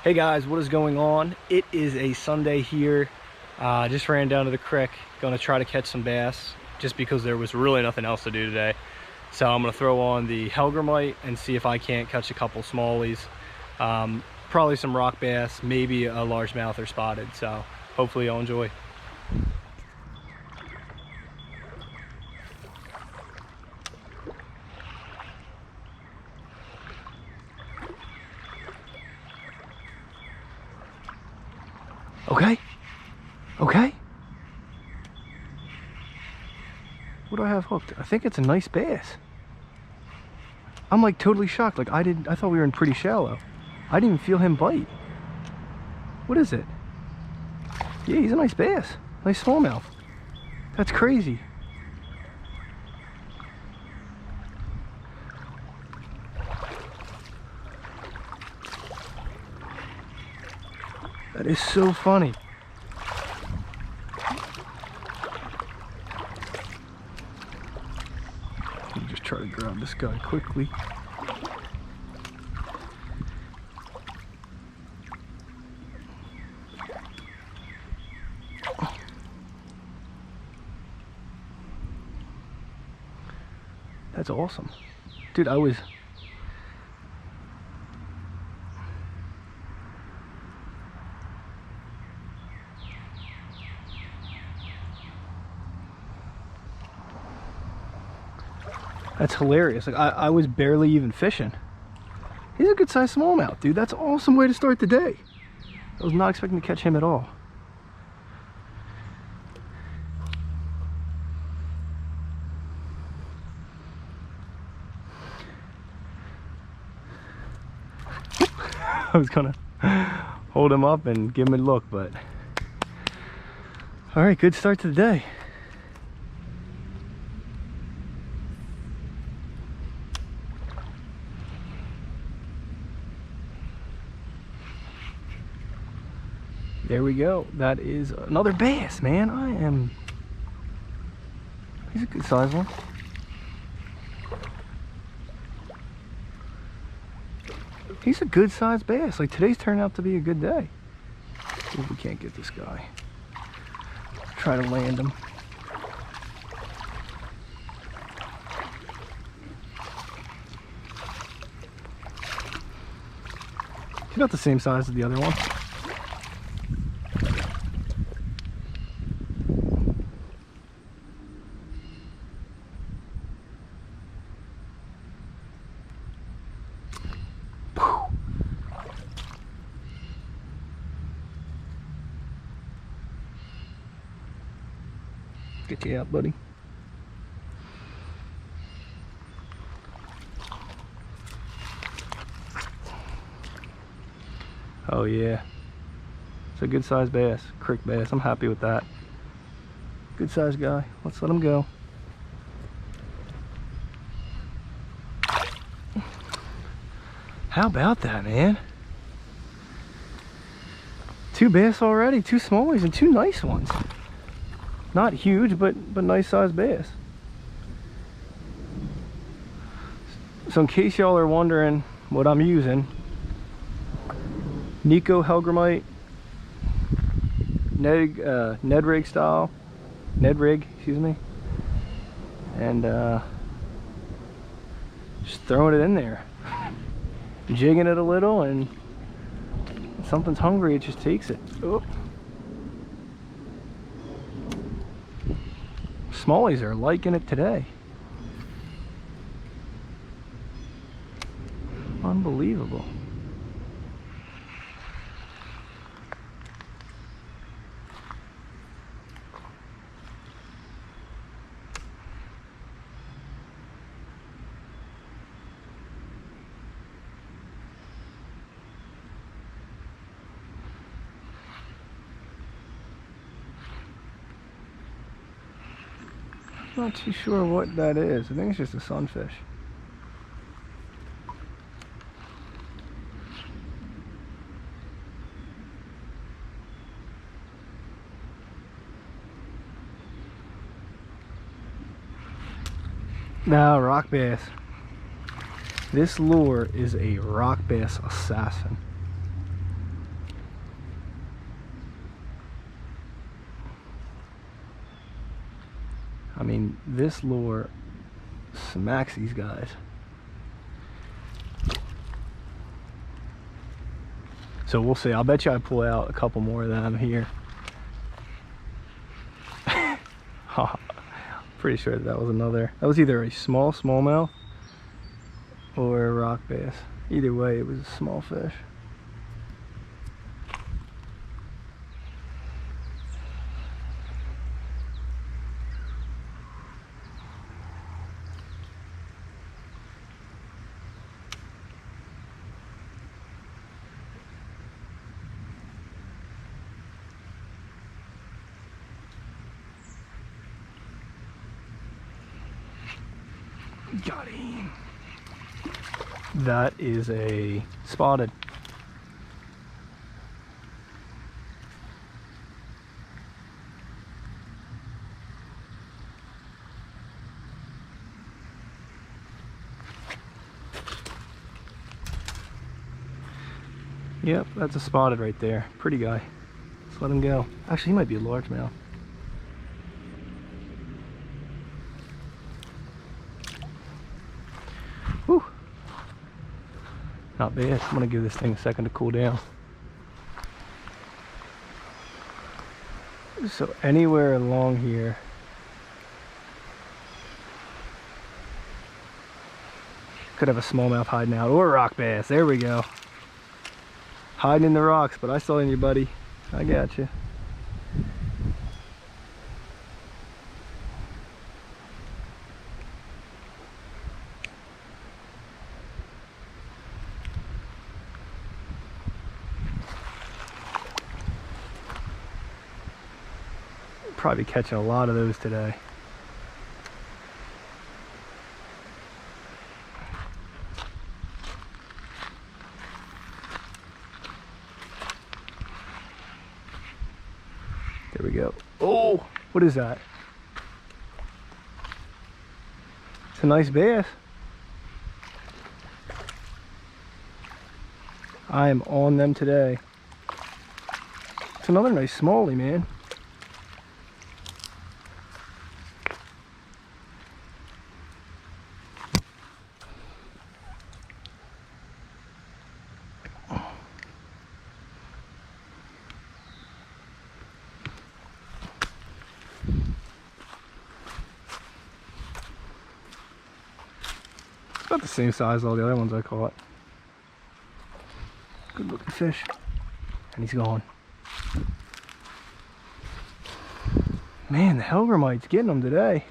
Hey guys, what is going on? It is a Sunday here. Just ran down to the creek, gonna try to catch some bass just because there was really nothing else to do today. So I'm gonna throw on the Hellgrammite and see if I can't catch a couple Smallies. Probably some rock bass, maybe a largemouth or spotted. So hopefully you'll enjoy. Okay. What do I have hooked? I think it's a nice bass. I'm like totally shocked. Like I thought we were in pretty shallow. I didn't even feel him bite. What is it? Yeah, he's a nice bass. Nice smallmouth. That's crazy. That is so funny. Let me just try to grab this guy quickly. That's awesome. Dude, that's hilarious. Like I was barely even fishing. He's a good sized smallmouth, dude. That's an awesome way to start the day. I was not expecting to catch him at all. I was gonna hold him up and give him a look, but all right, good start to the day. There we go. That is another bass, man. He's a good size one. He's a good sized bass. Like today's turned out to be a good day. See if we can't get this guy. Try to land him. He's about the same size as the other one. Get you out, buddy. Oh yeah, it's a good sized bass, creek bass. I'm happy with that. Good sized guy. Let's let him go. How about that, man? Two bass already, two smallies and two nice ones. Not huge, but nice sized bass. So in case y'all are wondering what I'm using, Nikko Hellgrammite, Ned Rig style, Ned Rig, excuse me, and just throwing it in there, jigging it a little, and if something's hungry, it just takes it. Oh. Smallies are liking it today. Unbelievable. Not too sure what that is. I think it's just a sunfish. Now, rock bass. This lure is a rock bass assassin. I mean, this lure smacks these guys. So we'll see. I'll bet you I pull out a couple more of them here. Pretty sure that was another. That was either a smallmouth or a rock bass. Either way, it was a small fish. Got him. That is a spotted. Yep, that's a spotted right there. Pretty guy. Let's let him go. Actually, he might be a largemouth. Whew. Not bad. I'm gonna give this thing a second to cool down. So anywhere along here, could have a smallmouth hiding out, or a rock bass. There we go. Hiding in the rocks, but I saw you, buddy. I got you. Probably catching a lot of those today. There we go. Oh, what is that? It's a nice bass. I am on them today. It's another nice smallie, man. About the same size as all the other ones I caught. Good looking fish. And he's gone. Man, the Hellgrammite's getting them today.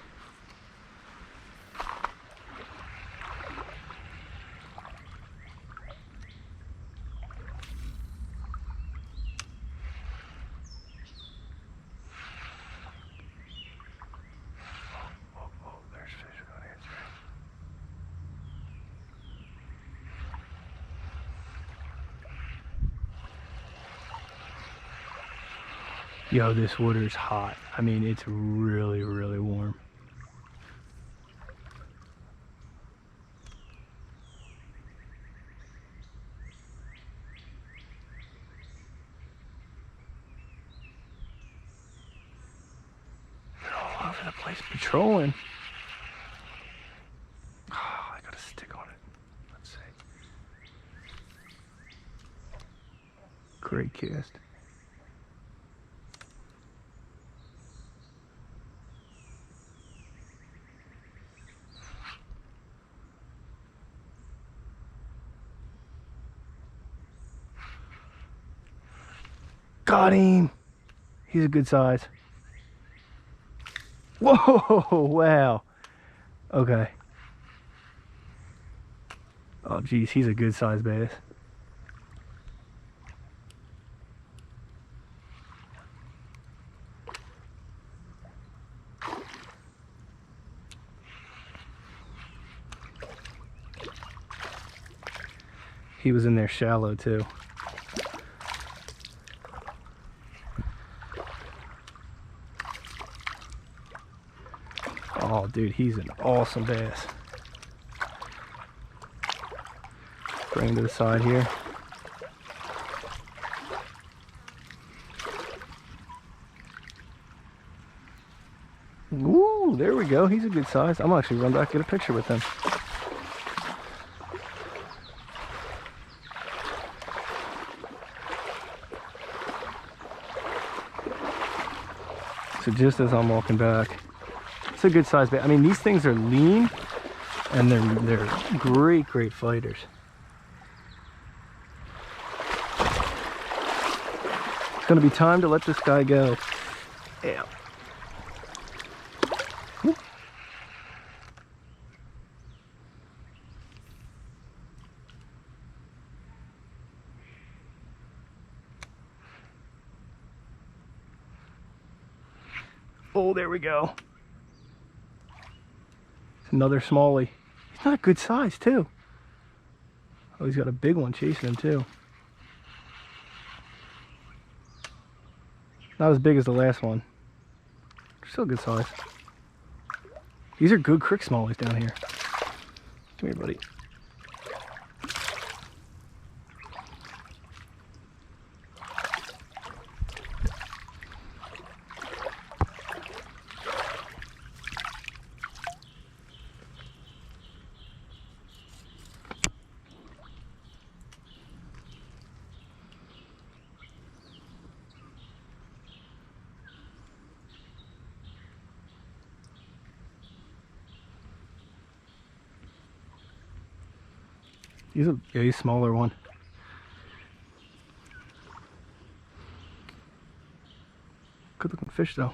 Yo, this water's hot. I mean, it's really, really warm. They're all over the place patrolling. Oh, I got a stick on it. Let's see. Great cast. Got him. He's a good size. Whoa, wow. Okay. Oh, geez, he's a good size bass. He was in there shallow too. Oh, dude, he's an awesome bass. Bring him to the side here. Ooh, Oh, there we go. He's a good size. I'm gonna actually run back and get a picture with him. So just as I'm walking back, it's a good size bass. I mean, these things are lean and they're great fighters. It's gonna be time to let this guy go. Yeah. Oh, there we go. It's another smallie. He's not a good size, too. Oh, he's got a big one chasing him, too. Not as big as the last one. Still a good size. These are good crick smallies down here. Come here, buddy. He's a smaller one. Good looking fish though.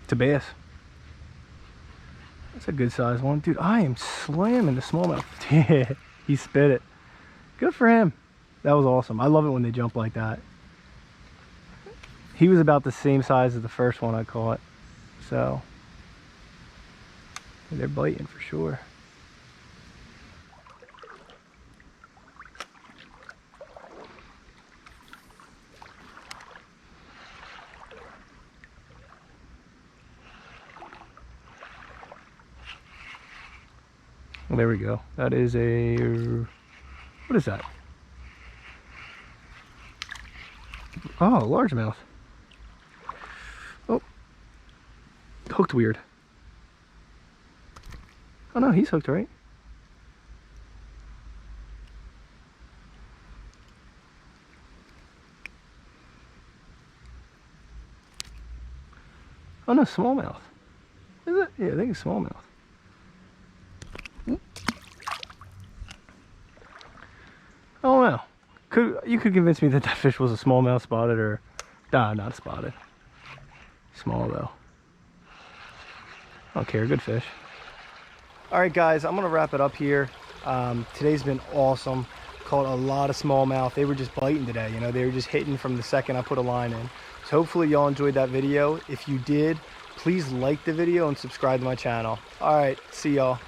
It's a bass. That's a good size one. Dude, I am slamming the smallmouth. Yeah, he spit it. Good for him. That was awesome. I love it when they jump like that. He was about the same size as the first one I caught. So, they're biting for sure. Well, there we go. That is a, what is that? Oh, largemouth. Oh, hooked weird. Oh no, he's hooked right. Oh no, smallmouth. Is it? Yeah, I think it's smallmouth. Oh no. You could convince me that that fish was a smallmouth spotted or... Nah, not spotted. Small though. I don't care, good fish. Alright guys, I'm going to wrap it up here. Today's been awesome. Caught a lot of smallmouth. They were just biting today, you know, they were just hitting from the second I put a line in. So hopefully y'all enjoyed that video. If you did, please like the video and subscribe to my channel. Alright, see y'all.